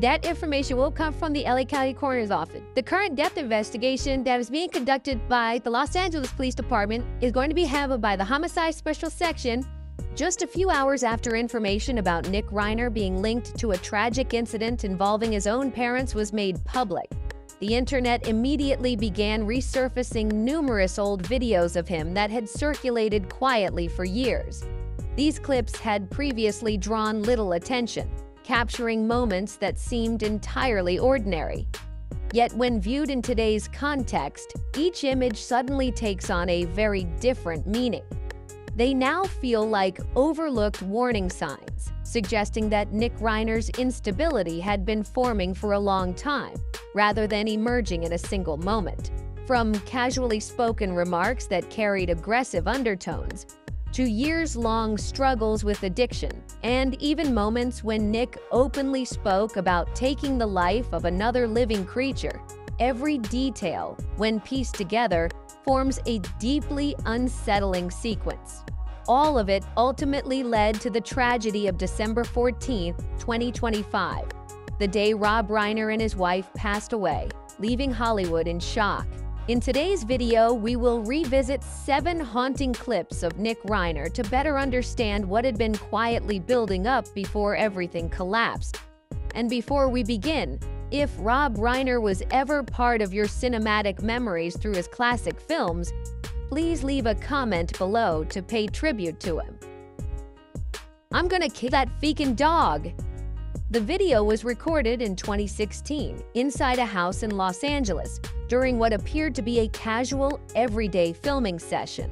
That information will come from the LA County Coroner's Office. The current death investigation that is being conducted by the Los Angeles Police Department is going to be handled by the Homicide Special Section. Just a few hours after information about Nick Reiner being linked to a tragic incident involving his own parents was made public, the internet immediately began resurfacing numerous old videos of him that had circulated quietly for years. These clips had previously drawn little attention, capturing moments that seemed entirely ordinary. Yet when viewed in today's context, each image suddenly takes on a very different meaning. They now feel like overlooked warning signs, suggesting that Nick Reiner's instability had been forming for a long time, rather than emerging in a single moment. From casually spoken remarks that carried aggressive undertones, to years-long struggles with addiction, and even moments when Nick openly spoke about taking the life of another living creature, every detail, when pieced together, forms a deeply unsettling sequence. All of it ultimately led to the tragedy of December 14, 2025, the day Rob Reiner and his wife passed away, leaving Hollywood in shock. In today's video, we will revisit 7 haunting clips of Nick Reiner to better understand what had been quietly building up before everything collapsed. And before we begin, if Rob Reiner was ever part of your cinematic memories through his classic films, please leave a comment below to pay tribute to him. I'm gonna kill that freaking dog! The video was recorded in 2016 inside a house in Los Angeles during what appeared to be a casual, everyday filming session.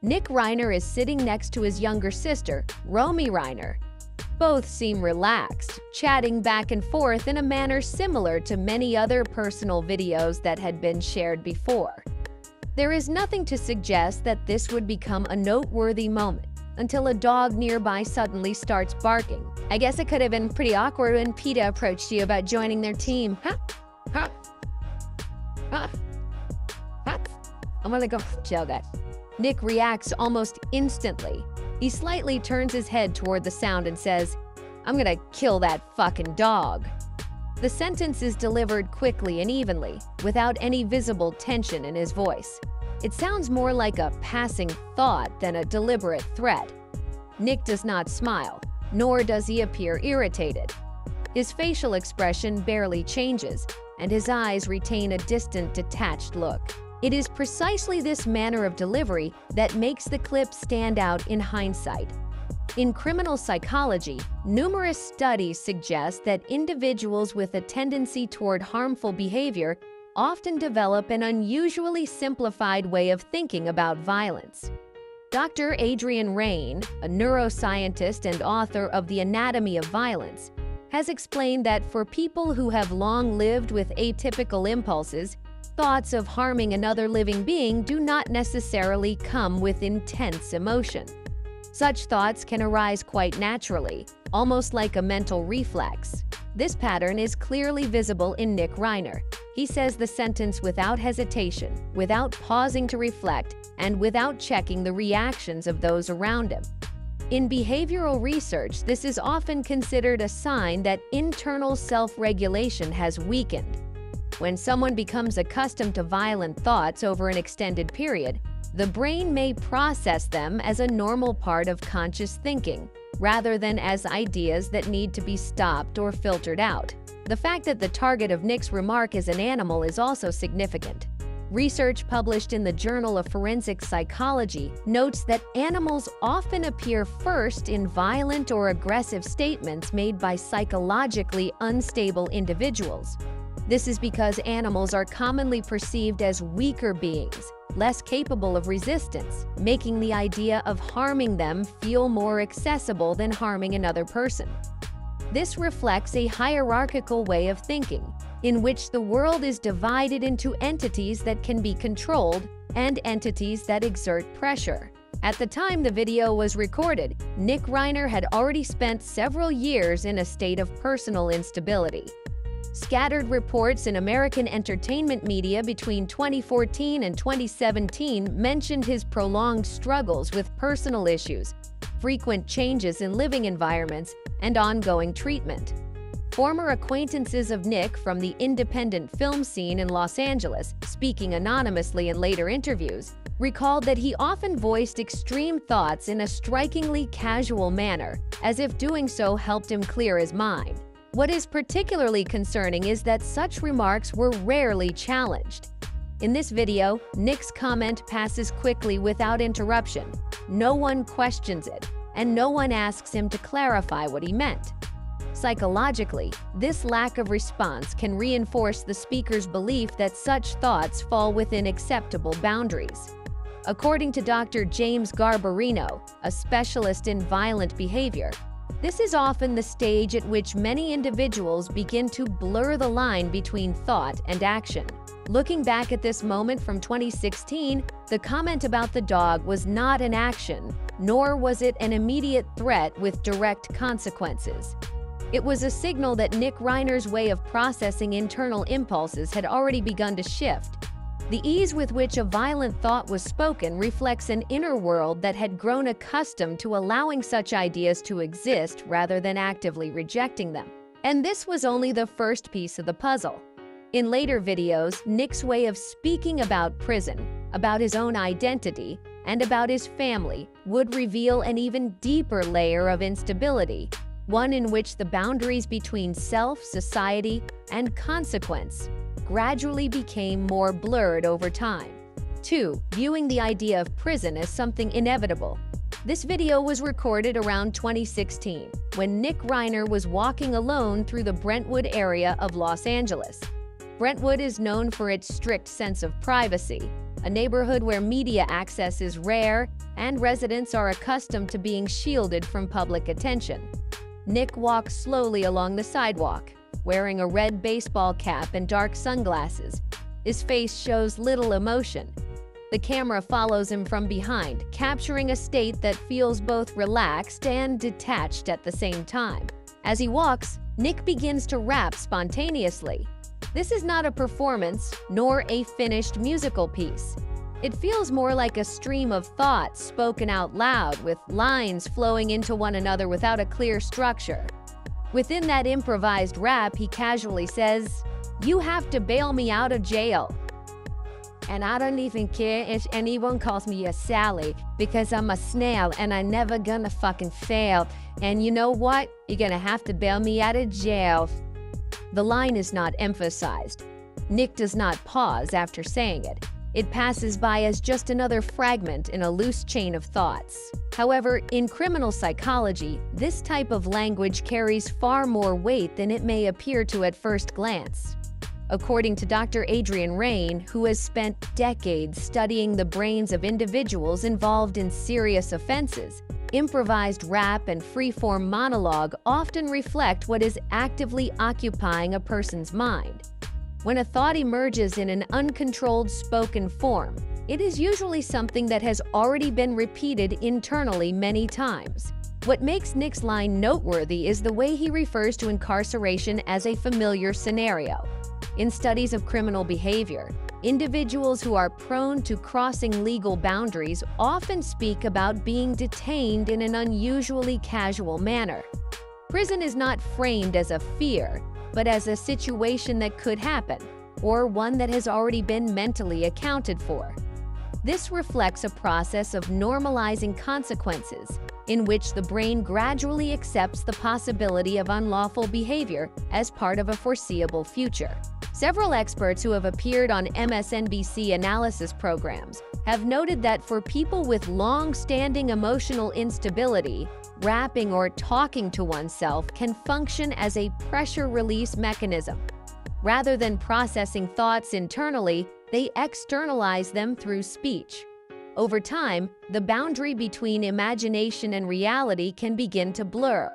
Nick Reiner is sitting next to his younger sister, Romy Reiner. Both seem relaxed, chatting back and forth in a manner similar to many other personal videos that had been shared before. There is nothing to suggest that this would become a noteworthy moment until a dog nearby suddenly starts barking. I guess it could have been pretty awkward when PETA approached you about joining their team. I'm gonna go chill that. Nick reacts almost instantly. He slightly turns his head toward the sound and says, "I'm gonna kill that fucking dog." The sentence is delivered quickly and evenly, without any visible tension in his voice. It sounds more like a passing thought than a deliberate threat. Nick does not smile, nor does he appear irritated. His facial expression barely changes, and his eyes retain a distant, detached look. It is precisely this manner of delivery that makes the clip stand out in hindsight. In criminal psychology, numerous studies suggest that individuals with a tendency toward harmful behavior often develop an unusually simplified way of thinking about violence. Dr. Adrian Raine, a neuroscientist and author of The Anatomy of Violence, has explained that for people who have long lived with atypical impulses, thoughts of harming another living being do not necessarily come with intense emotion. Such thoughts can arise quite naturally, almost like a mental reflex. This pattern is clearly visible in Nick Reiner. He says the sentence without hesitation, without pausing to reflect, and without checking the reactions of those around him. In behavioral research, this is often considered a sign that internal self-regulation has weakened. When someone becomes accustomed to violent thoughts over an extended period, the brain may process them as a normal part of conscious thinking, rather than as ideas that need to be stopped or filtered out. The fact that the target of Nick's remark is an animal is also significant. Research published in the Journal of Forensic Psychology notes that animals often appear first in violent or aggressive statements made by psychologically unstable individuals. This is because animals are commonly perceived as weaker beings, less capable of resistance, making the idea of harming them feel more accessible than harming another person. This reflects a hierarchical way of thinking, in which the world is divided into entities that can be controlled and entities that exert pressure. At the time the video was recorded, Nick Reiner had already spent several years in a state of personal instability. Scattered reports in American entertainment media between 2014 and 2017 mentioned his prolonged struggles with personal issues, frequent changes in living environments, and ongoing treatment. Former acquaintances of Nick from the independent film scene in Los Angeles, speaking anonymously in later interviews, recalled that he often voiced extreme thoughts in a strikingly casual manner, as if doing so helped him clear his mind. What is particularly concerning is that such remarks were rarely challenged. In this video, Nick's comment passes quickly without interruption. No one questions it, and no one asks him to clarify what he meant. Psychologically, this lack of response can reinforce the speaker's belief that such thoughts fall within acceptable boundaries. According to Dr. James Garbarino, a specialist in violent behavior, this is often the stage at which many individuals begin to blur the line between thought and action. Looking back at this moment from 2016, the comment about the dog was not an action, nor was it an immediate threat with direct consequences. It was a signal that Nick Reiner's way of processing internal impulses had already begun to shift. The ease with which a violent thought was spoken reflects an inner world that had grown accustomed to allowing such ideas to exist rather than actively rejecting them. And this was only the first piece of the puzzle. In later videos, Nick's way of speaking about prison, about his own identity, and about his family would reveal an even deeper layer of instability, one in which the boundaries between self, society, and consequence gradually became more blurred over time. 2. Viewing the idea of prison as something inevitable. This video was recorded around 2016, when Nick Reiner was walking alone through the Brentwood area of Los Angeles. Brentwood is known for its strict sense of privacy, a neighborhood where media access is rare and residents are accustomed to being shielded from public attention. Nick walks slowly along the sidewalk, wearing a red baseball cap and dark sunglasses. His face shows little emotion. The camera follows him from behind, capturing a state that feels both relaxed and detached at the same time. As he walks, Nick begins to rap spontaneously. This is not a performance, nor a finished musical piece. It feels more like a stream of thoughts spoken out loud, with lines flowing into one another without a clear structure. Within that improvised rap, he casually says, "You have to bail me out of jail. And I don't even care if anyone calls me a Sally, because I'm a snail and I'm never gonna fucking fail. And you know what? You're gonna have to bail me out of jail." The line is not emphasized. Nick does not pause after saying it. It passes by as just another fragment in a loose chain of thoughts. However, in criminal psychology, this type of language carries far more weight than it may appear to at first glance. According to Dr. Adrian Rain, who has spent decades studying the brains of individuals involved in serious offenses, improvised rap and free-form monologue often reflect what is actively occupying a person's mind. When a thought emerges in an uncontrolled spoken form, it is usually something that has already been repeated internally many times. What makes Nick's line noteworthy is the way he refers to incarceration as a familiar scenario. In studies of criminal behavior, individuals who are prone to crossing legal boundaries often speak about being detained in an unusually casual manner. Prison is not framed as a fear, but as a situation that could happen, or one that has already been mentally accounted for. This reflects a process of normalizing consequences, in which the brain gradually accepts the possibility of unlawful behavior as part of a foreseeable future. Several experts who have appeared on MSNBC analysis programs have noted that for people with long-standing emotional instability, rapping or talking to oneself can function as a pressure release mechanism. Rather than processing thoughts internally, they externalize them through speech. Over time, the boundary between imagination and reality can begin to blur.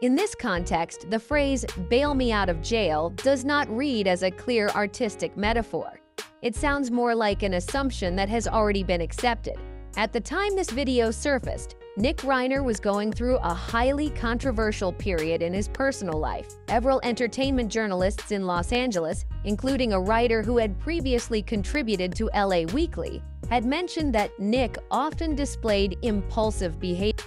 In this context, the phrase "bail me out of jail" does not read as a clear artistic metaphor. It sounds more like an assumption that has already been accepted. At the time this video surfaced, Nick Reiner was going through a highly controversial period in his personal life. Several entertainment journalists in Los Angeles, including a writer who had previously contributed to LA Weekly, had mentioned that Nick often displayed impulsive behavior.